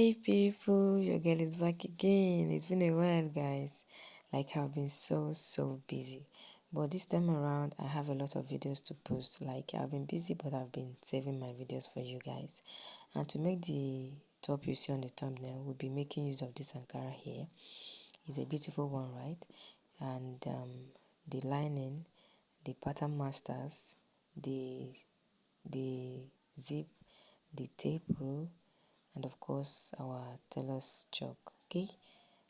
Hey people, your girl is back again. It's been a while, guys. Like, I've been so busy, but this time around I have a lot of videos to post. Like, I've been busy, but I've been saving my videos for you guys. And to make the top you see on the thumbnail, we'll be making use of this Ankara here. It's a beautiful one, right? And the lining, the pattern masters, the zip, the tape rule, and of course our tailor's chalk. Okay,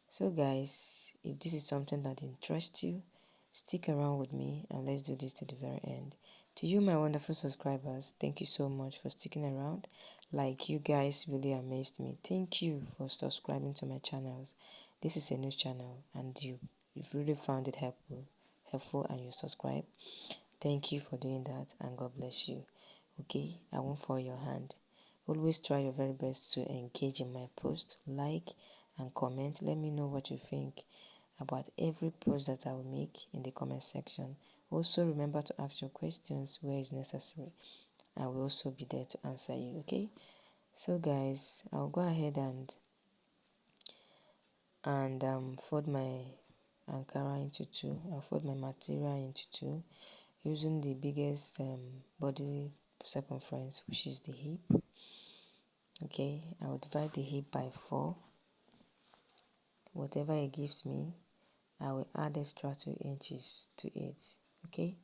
so guys, if this is something that interests you, stick around with me and let's do this to the very end. To you, my wonderful subscribers, thank you so much for sticking around. Like, you guys really amazed me. Thank you for subscribing to my channels. This is a new channel and you've really found it helpful and you subscribe. Thank you for doing that and God bless you. Okay, I won't fall your hand. Always try your very best to engage in my post, like and comment. Let me know what you think about every post that I will make in the comment section. Also remember to ask your questions where is necessary. I will also be there to answer you, okay? So guys, I'll go ahead and fold my Ankara into two. I'll fold my material into two using the biggest body circumference, which is the hip. Okay, I will divide the hip by 4. Whatever it gives me, I will add extra 2 inches to it. Okay,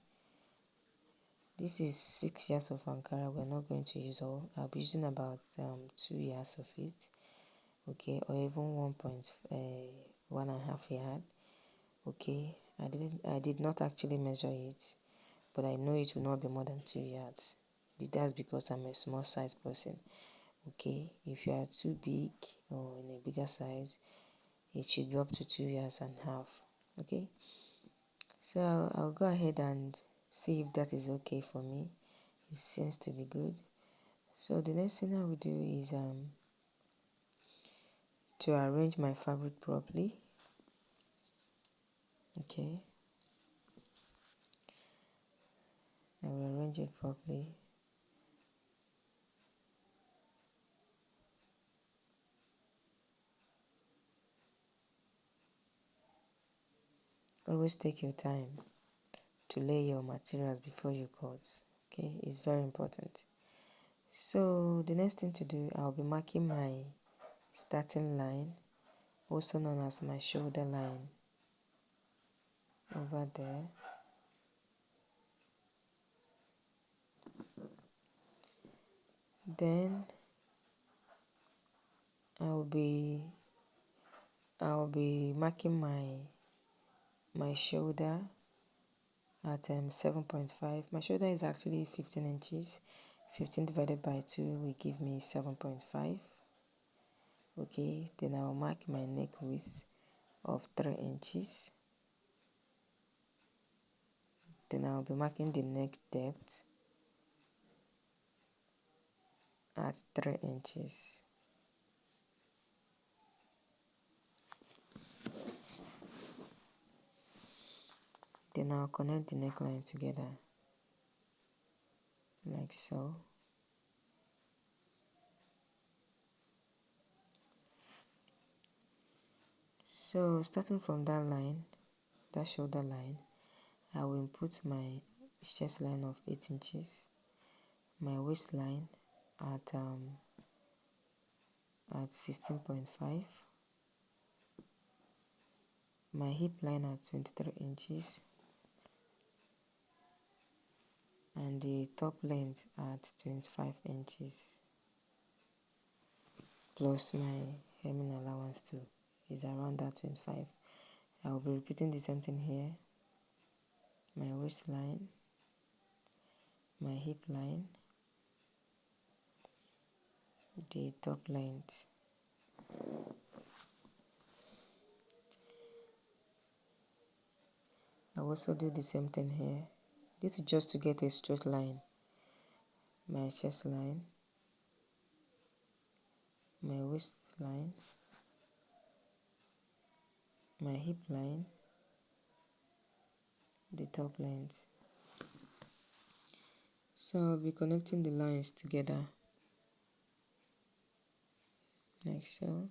this is 6 yards of Ankara. We're not going to use all. I'll be using about 2 yards of it. Okay, or even 1.5 yard. Okay, I did not actually measure it, but I know it will not be more than 2 yards. That's because I'm a small size person. Okay, if you are too big or in a bigger size, it should be up to 2.5 years. Okay, so I'll go ahead and see if that is okay for me. It seems to be good. So the next thing I will do is to arrange my fabric properly. Okay, I will arrange it properly. Always take your time to lay your materials before you cut. Okay, it's very important. So the next thing to do, I'll be marking my starting line, also known as my shoulder line, over there. Then I'll be marking my shoulder at 7.5. My shoulder is actually 15 inches. 15 divided by 2 will give me 7.5. Okay, then I'll mark my neck width of 3 inches. Then I'll be marking the neck depth at 3 inches. Then I'll connect the neckline together like so. So starting from that line, that shoulder line, I will input my chest line of 8 inches, my waistline at 16.5, my hip line at 23 inches, and the top length at 25 inches, plus my hemming allowance too is around that 25. I will be repeating the same thing here. My waistline, my hip line, the top length. I will also do the same thing here. This is just to get a straight line. My chest line, my waistline, my hip line, the top length. So I'll be connecting the lines together like so.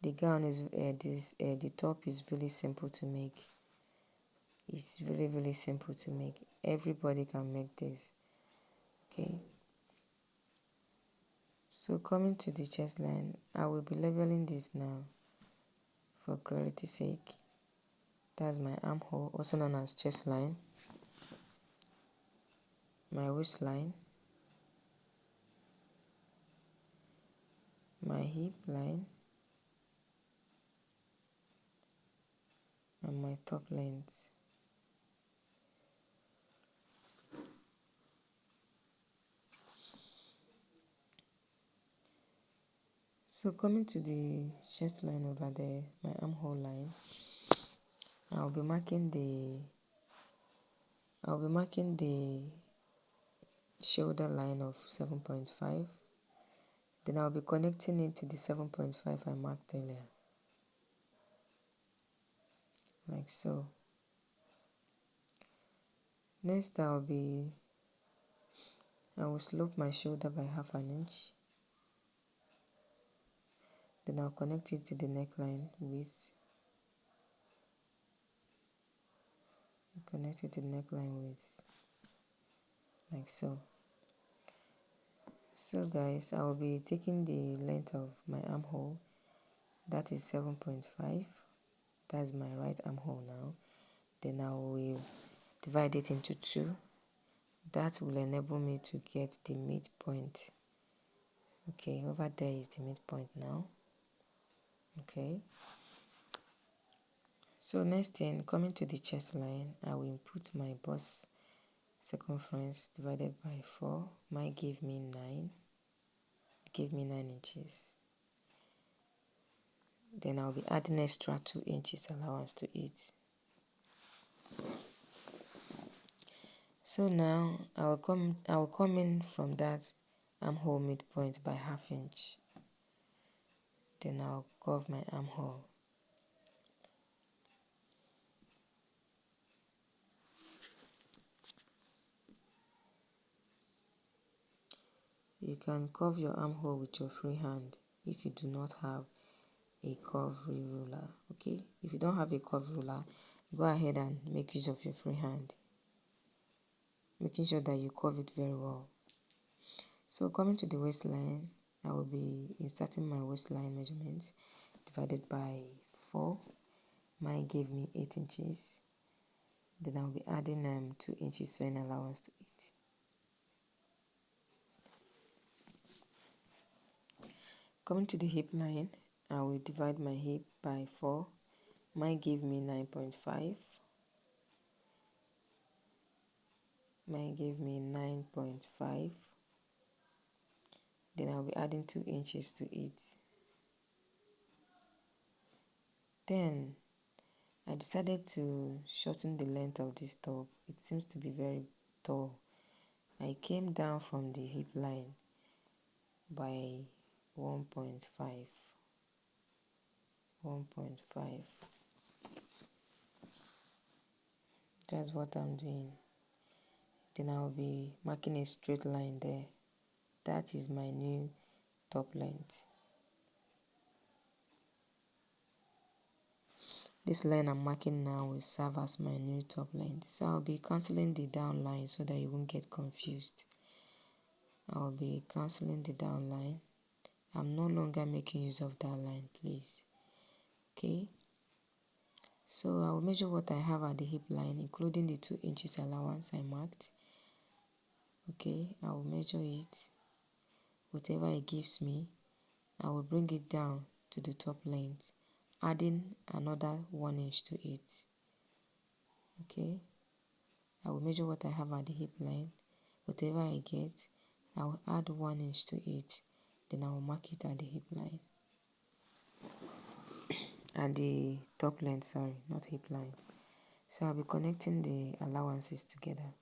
The gown is the top is really simple to make. It's really simple to make. Everybody can make this. Okay. So coming to the chest line, I will be leveling this now for clarity's sake. That's my armhole, also known as chest line, my waistline, my hip line, and my top length. So coming to the chest line over there, my armhole line, I'll be marking the shoulder line of 7.5. Then I'll be connecting it to the 7.5 I marked earlier, like so. Next I will slope my shoulder by half an inch. Then I'll connect it to the neckline width. Connect it to the neckline width, like so. So guys, I will be taking the length of my armhole, that is 7.5. That's my right armhole now. Then I will divide it into 2. That will enable me to get the midpoint. Okay, over there is the midpoint now. Okay. So next thing, coming to the chest line, I will input my bust circumference divided by 4. Might give me 9. Give me 9 inches. Then I'll be adding extra 2 inches allowance to it. So now I will come in from that armhole midpoint by half inch. Then I'll curve my armhole. You can curve your armhole with your free hand if you do not have a curve ruler. Okay, if you don't have a curve ruler, go ahead and make use of your free hand, making sure that you curve it very well. So coming to the waistline, I will be inserting my waistline measurements divided by 4. Mine gave me 8 inches. Then I'll be adding 2 inches sewing allowance to it. Coming to the hip line, I will divide my hip by 4. Mine gave me 9.5. Mine gave me 9.5. Then I'll be adding 2 inches to it. Then I decided to shorten the length of this top. It seems to be very tall. I came down from the hip line by 1.5. That's what I'm doing. Then I'll be marking a straight line there. That is my new top length. This line I'm marking now will serve as my new top length. So I'll be cancelling the down line so that you won't get confused. I'll be cancelling the down line. I'm no longer making use of that line, please. Okay. So I'll measure what I have at the hip line, including the 2 inches allowance I marked. Okay, I will measure it. Whatever it gives me, I will bring it down to the top length, adding another 1 inch to it. Okay, I will measure what I have at the hip line. Whatever I get, I will add 1 inch to it. Then I will mark it at the hip line. At the top length, sorry, not hip line. So I'll be connecting the allowances together.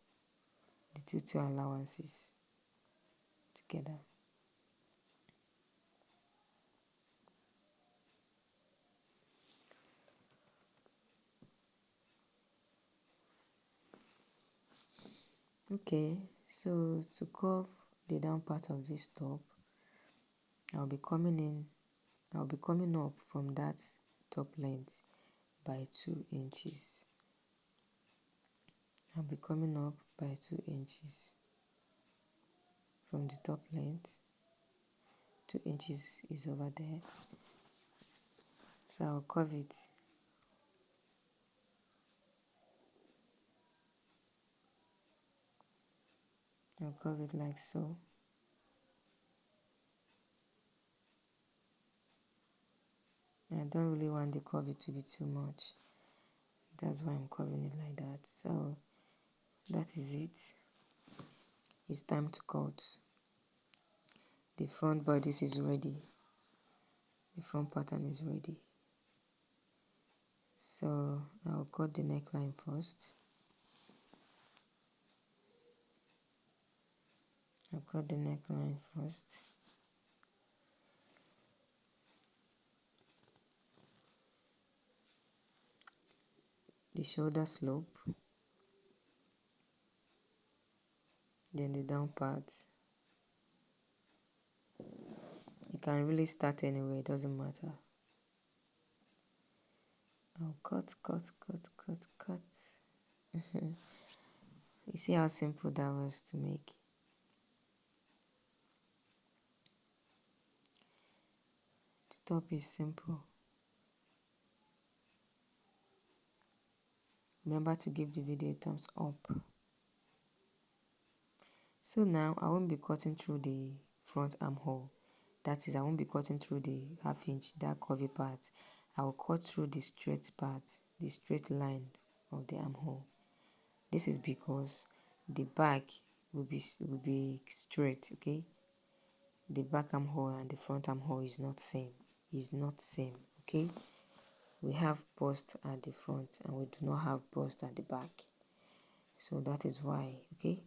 The two allowances together. Okay, so to curve the down part of this top, I'll be coming up from that top length by 2 inches. I'll be coming up by 2 inches from the top length. 2 inches is over there, so I'll curve it. I'll curve it like so. I don't really want the curve to be too much. That's why I'm curving it like that. So that is it. It's time to cut. The front bodice is ready. The front pattern is ready. So I'll cut the neckline first. I'll cut the neckline first. The shoulder slope. Then the down part. You can really start anywhere, it doesn't matter. I'll cut. You see how simple that was to make? The top is simple. Remember to give the video a thumbs up. So now I won't be cutting through the front armhole. That is, I won't be cutting through the ½ inch, that curvy part. I will cut through the straight part, the straight line of the armhole. This is because the back will be straight, okay? The back armhole and the front armhole is not same. Okay? We have bust at the front and we do not have bust at the back. So that is why, okay?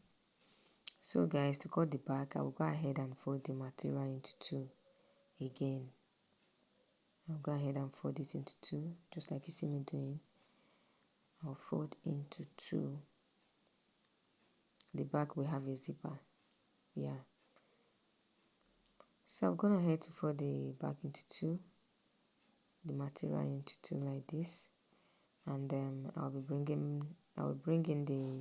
So guys, to cut the back, I will go ahead and fold the material into 2 again. I'll go ahead and fold it into 2, just like you see me doing. I'll fold into 2. The back will have a zipper. Yeah. So I'm going ahead to fold the back into 2, the material into 2 like this, and I'll bring in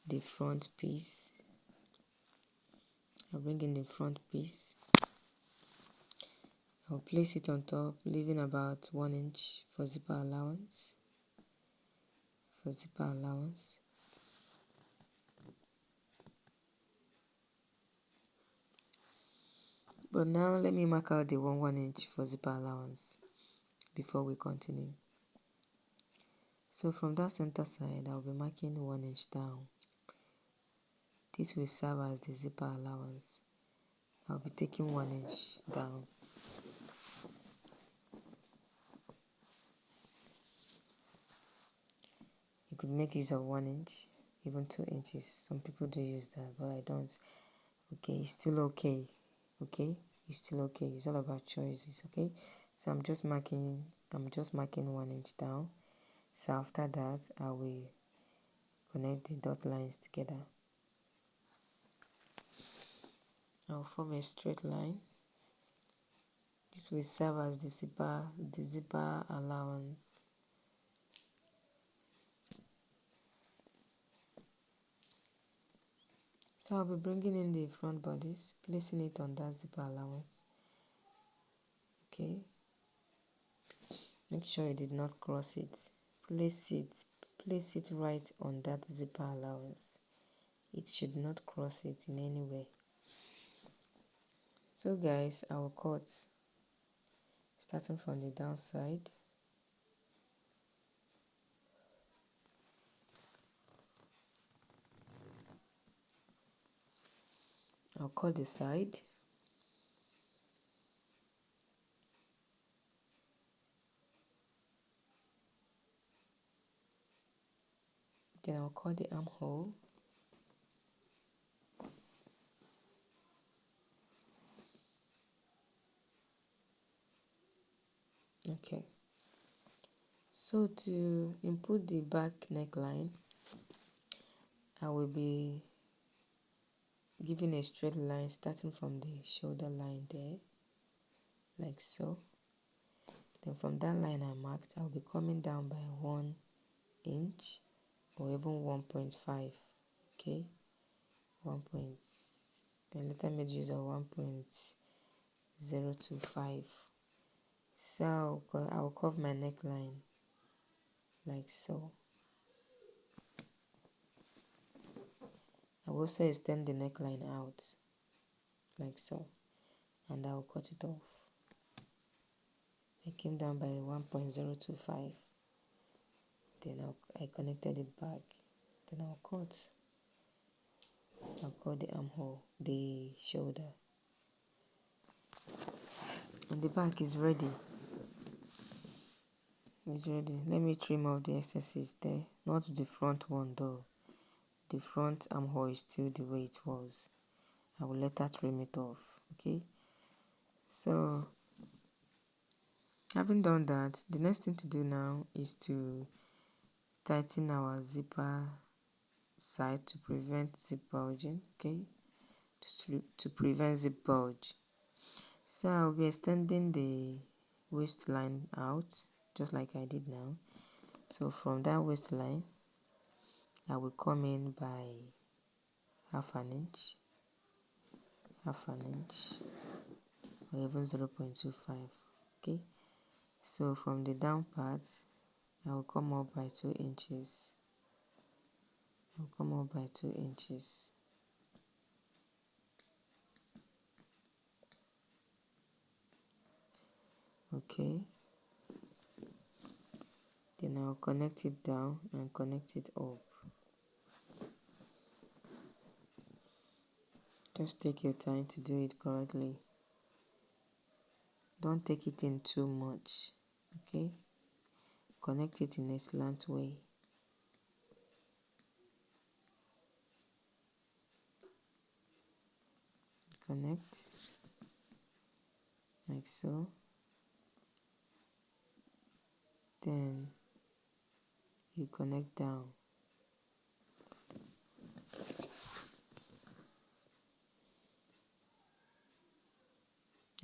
the front piece. I'll bring in the front piece. I'll place it on top, leaving about 1 inch for zipper allowance. But now let me mark out the 1 inch for zipper allowance before we continue. So from that center side, I'll be marking 1 inch down. This will serve as the zipper allowance. I'll be taking 1 inch down. You could make use of 1 inch, even 2 inches. Some people do use that, but I don't. Okay, it's still okay. Okay, it's still okay. It's all about choices. Okay, so I'm just marking 1 inch down. So after that, I will connect the dot lines together. I'll form a straight line. This will serve as the zipper allowance. So I'll be bringing in the front bodice, placing it on that zipper allowance. Okay. Make sure you did not cross it. Place it right on that zipper allowance. It should not cross it in any way. So guys, I will cut starting from the downside. I'll cut the side. Then I'll cut the armhole. Okay. So to input the back neckline, I will be giving a straight line starting from the shoulder line there, like so. Then from that line I marked, I'll be coming down by 1 inch or even 1.5. Okay, 1 point, and let me use a 1.025. So I'll curve my neckline like so. I will also extend the neckline out like so, and I'll cut it off. I came down by 1.025. Then I connected it back. Then I'll cut the armhole, the shoulder, and the back is ready. It's ready. Let me trim off the excesses there. Not the front one though. The front armhole is still the way it was. I will later trim it off. Okay. So having done that, the next thing to do now is to tighten our zipper side to prevent zip bulging. Okay. To prevent zip bulge. So I'll be extending the waistline out just like I did now. So from that waistline, I will come in by half an inch, or even 0.25. Okay. So from the down part, I will come up by 2 inches. Okay. Then I'll connect it down and connect it up. Just take your time to do it correctly. Don't take it in too much. Okay. Connect it in a slant way. Connect like so. Then you connect down.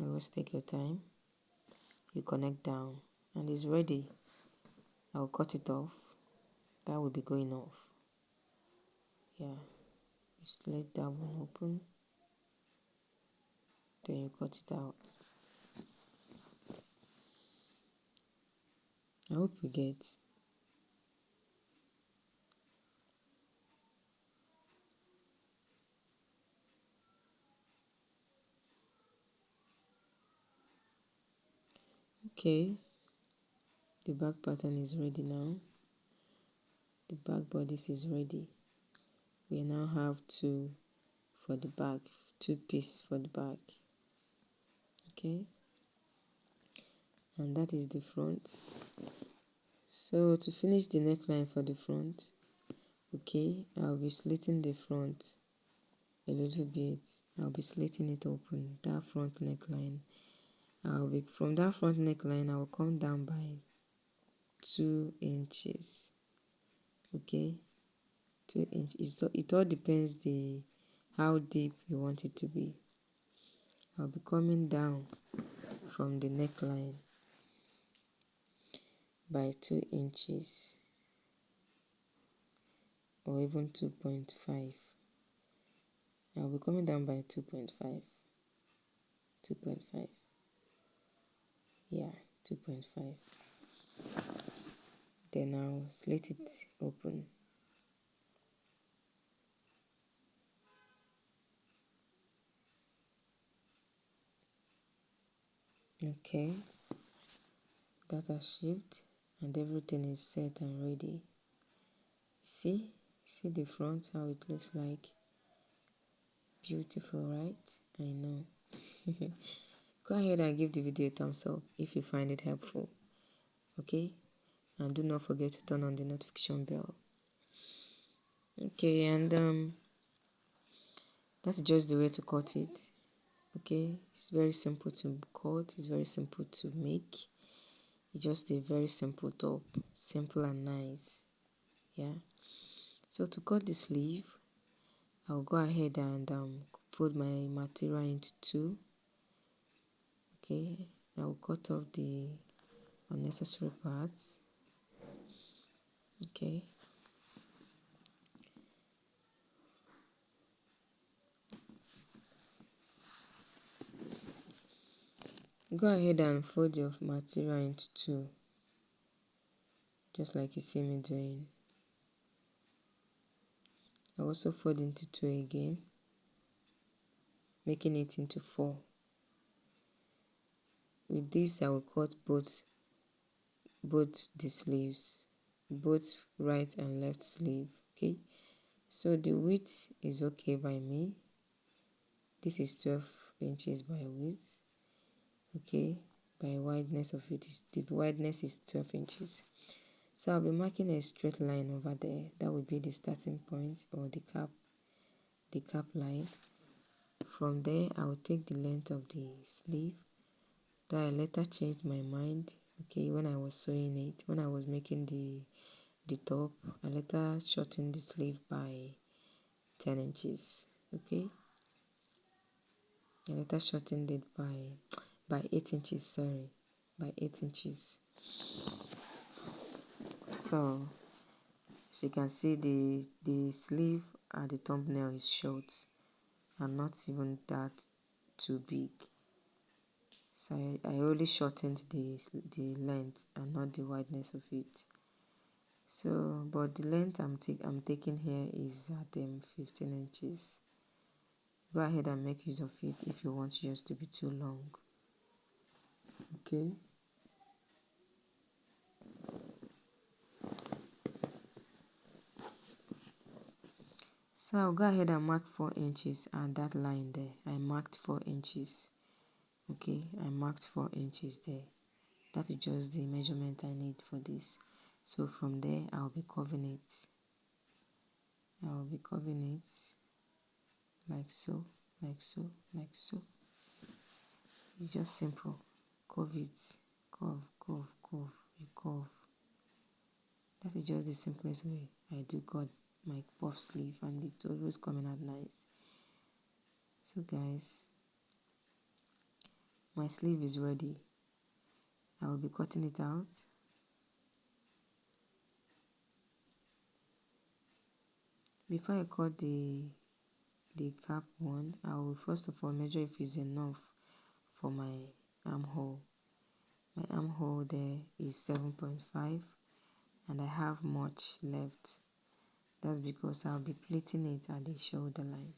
Always take your time. You connect down and it's ready. I'll cut it off. That will be going off. Yeah. Just let that one open. Then you cut it out. I hope you get. Okay. The back pattern is ready now. The back bodice is ready. We now have two for the back, 2 pieces for the back. Okay. And that is the front. So to finish the neckline for the front, okay, I'll be slitting the front a little bit. I'll be slitting it open, that front neckline. From that front neckline, I will come down by 2 inches. Okay, 2 inches. So it all depends how deep you want it to be. I'll be coming down from the neckline by 2 inches or even 2.5. I'll be coming down by 2.5. Yeah, 2.5. Then I'll slit it open. Okay, that has shipped and everything is set and ready. See the front, how it looks like. Beautiful, right? I know. Go ahead and give the video a thumbs up if you find it helpful. Okay, and do not forget to turn on the notification bell. Okay, and that's just the way to cut it. Okay, it's very simple to cut, it's very simple to make. It's just a very simple top, simple and nice. Yeah, So to cut the sleeve, I'll go ahead and fold my material into two. Okay, I'll cut off the unnecessary parts. Okay. Go ahead and fold your material into two, just like you see me doing. I also fold into two again, making it into four. With this, I will cut both the sleeves, both right and left sleeve. Okay, so the width is okay by me. This is 12 inches by width. Okay, by wideness of it, the wideness is 12 inches. So I'll be marking a straight line over there. That will be the starting point, or the cap line. From there, I will take the length of the sleeve. Though I later changed my mind. Okay, when I was sewing it, when I was making the top, I later shortened the sleeve by 10 inches. Okay, I later shortened it by 8 inches. Sorry, by 8 inches. So as you can see, the sleeve at the thumbnail is short and not even that too big. So I only shortened the length and not the wideness of it. So, but the length I'm taking here is at 15 inches. Go ahead and make use of it if you want yours to be too long. Okay. So I'll go ahead and mark 4 inches and that line there. I marked 4 inches. Okay, I marked 4 inches there. That is just the measurement I need for this. So from there, I'll be curving it. I'll be curving it like so, like so, like so. It's just simple. Curve it, curve, curve, curve, you curve. That is just the simplest way I do cut my puff sleeve, and it's always coming out nice. So guys, my sleeve is ready. I will be cutting it out. Before I cut the cap one, I will first of all measure if it's enough for my armhole. My armhole there is 7.5 and I have much left. That's because I'll be pleating it at the shoulder line.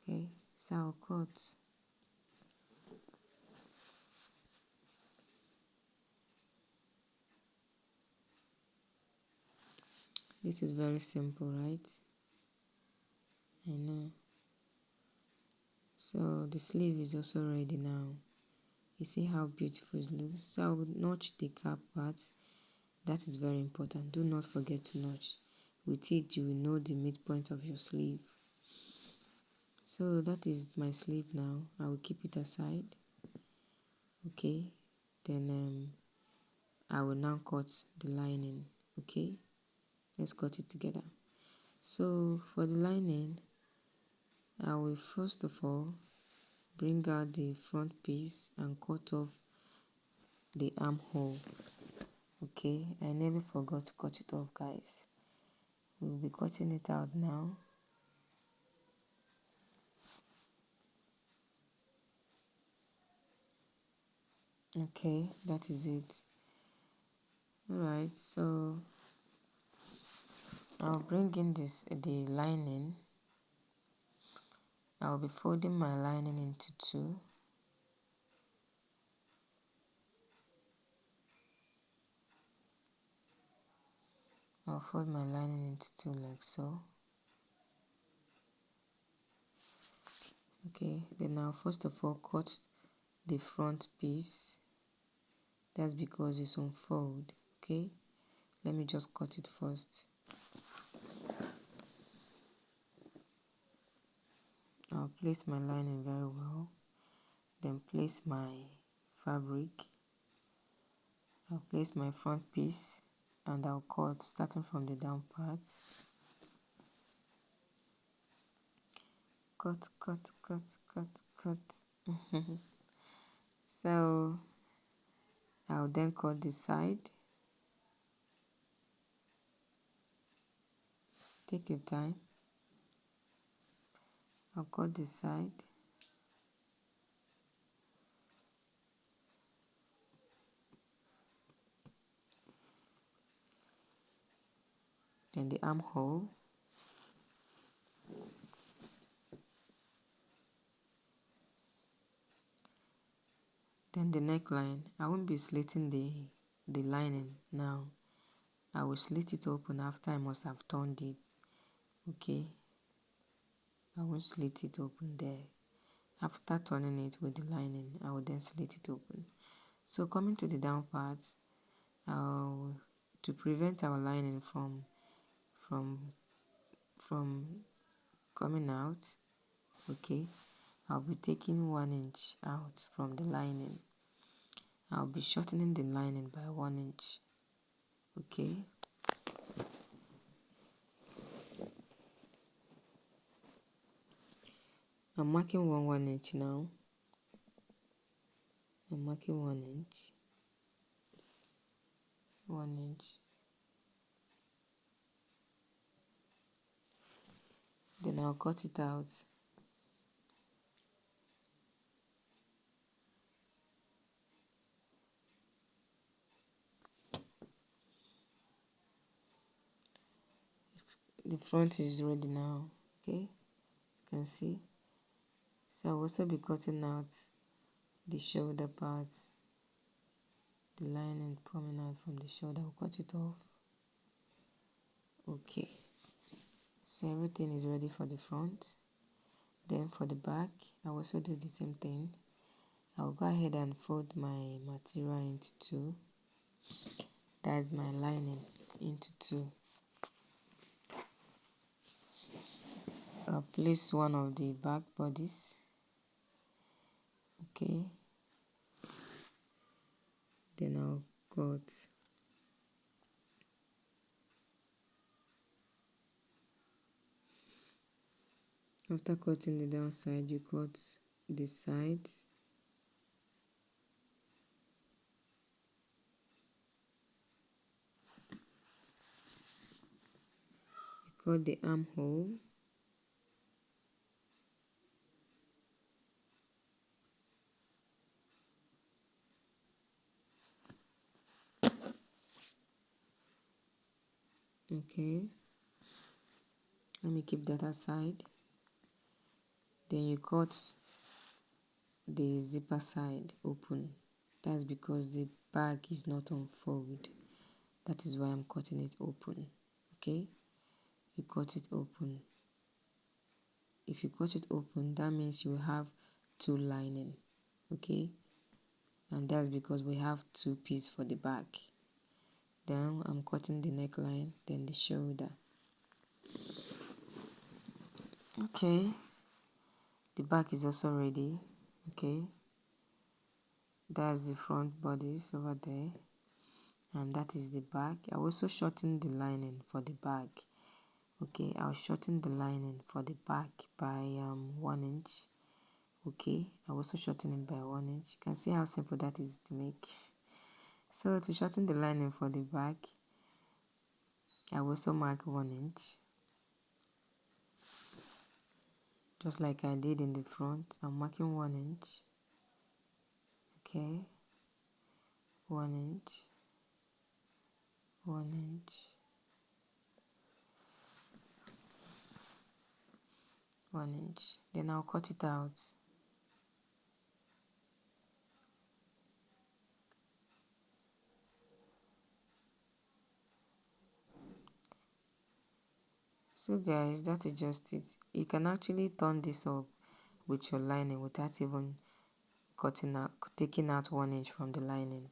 Okay, so I'll cut. This is very simple, right? I know. So the sleeve is also ready now. You see how beautiful it looks. So I will notch the cap parts. That is very important. Do not forget to notch. With it, you will know the midpoint of your sleeve. So that is my sleeve now. I will keep it aside. Okay. Then I will now cut the lining. Okay. Let's cut it together. So for the lining, I will first of all bring out the front piece and cut off the armhole. Okay, I nearly forgot to cut it off, guys. We'll be cutting it out now. Okay, that is it. Alright, so I'll bring in the lining. I'll be folding my lining into two. I'll fold my lining into two like so. Okay, then I'll first of all cut the front piece. That's because it's on fold. Okay, let me just cut it first. I'll place my lining very well, then place my fabric. I'll place my front piece and I'll cut starting from the down part. Cut. So I'll then cut this side. Take your time. I'll cut this side. Then the armhole. Then the neckline. I won't be slitting the lining now. I will slit it open after I must have turned it. Okay. I won't slit it open there. After turning it with the lining, I will then slit it open. So coming to the down part, to prevent our lining from coming out, okay, I'll be taking 1 inch out from the lining. I'll be shortening the lining by 1 inch, okay. I'm marking 1 inch now. I'm marking 1 inch. 1 inch. Then I'll cut it out. The front is ready now, okay, you can see. So I'll also be cutting out the shoulder part, the lining coming out from the shoulder. I'll cut it off. Okay, so everything is ready for the front. Then for the back, I'll also do the same thing. I'll go ahead and fold my material into 2. That's my lining into 2. I'll place one of the back bodies, okay, then I'll cut. After cutting the downside, you cut the sides. You cut the armhole. Okay, let me keep that aside. Then you cut the zipper side open. That's because the bag is not on fold. That is why I'm cutting it open. Okay, you cut it open. If you cut it open, that means you will have 2 lining. Okay, and that's because we have 2 pieces for the back. Then I'm cutting the neckline, then the shoulder. Okay, the back is also ready. Okay, that's the front bodies over there, and that is the back. I also shorten the lining for the back. Okay, I'll shorten the lining for the back by 1 inch. Okay, I also shorten it by 1 inch. You can see how simple that is to make. So to shorten the lining for the back, I will also mark 1 inch. Just like I did in the front, I'm marking 1 inch. Okay, 1 inch, 1 inch, 1 inch. Then I'll cut it out. So guys, that is just it. You can actually turn this up with your lining without even taking out 1 inch from the lining.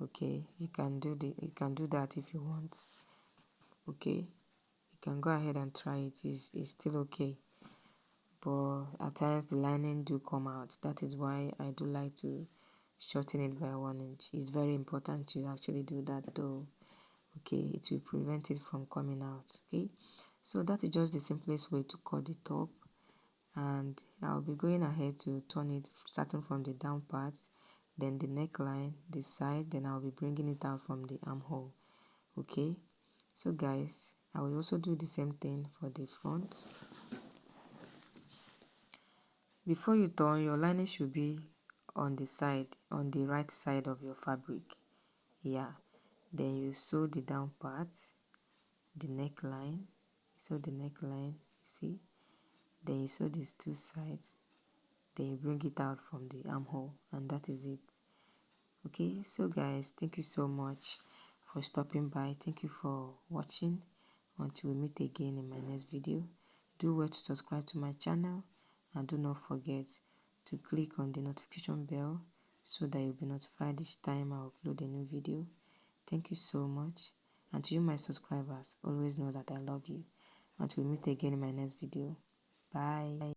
Okay, you can do that if you want. Okay, you can go ahead and try it. It's still okay, but at times the lining do come out. That is why I do like to shorten it by 1 inch. It's very important to actually do that though. Okay, it will prevent it from coming out. Okay, so that is just the simplest way to cut the top, and I'll be going ahead to turn it starting from the down part, then the neckline, the side, then I'll be bringing it out from the armhole. Okay, so guys, I will also do the same thing for the front. Before you turn, your lining should be on the side, on the right side of your fabric. Yeah, then you sew the down part, the neckline, sew the neckline, see, then you sew these two sides, then you bring it out from the armhole, and that is it. Okay, so guys, thank you so much for stopping by. Thank you for watching. Until we meet again in my next video, do well to subscribe to my channel, and do not forget to click on the notification bell so that you'll be notified each time I upload a new video. Thank you so much, and to you my subscribers, always know that I love you. Until we meet again in my next video, bye.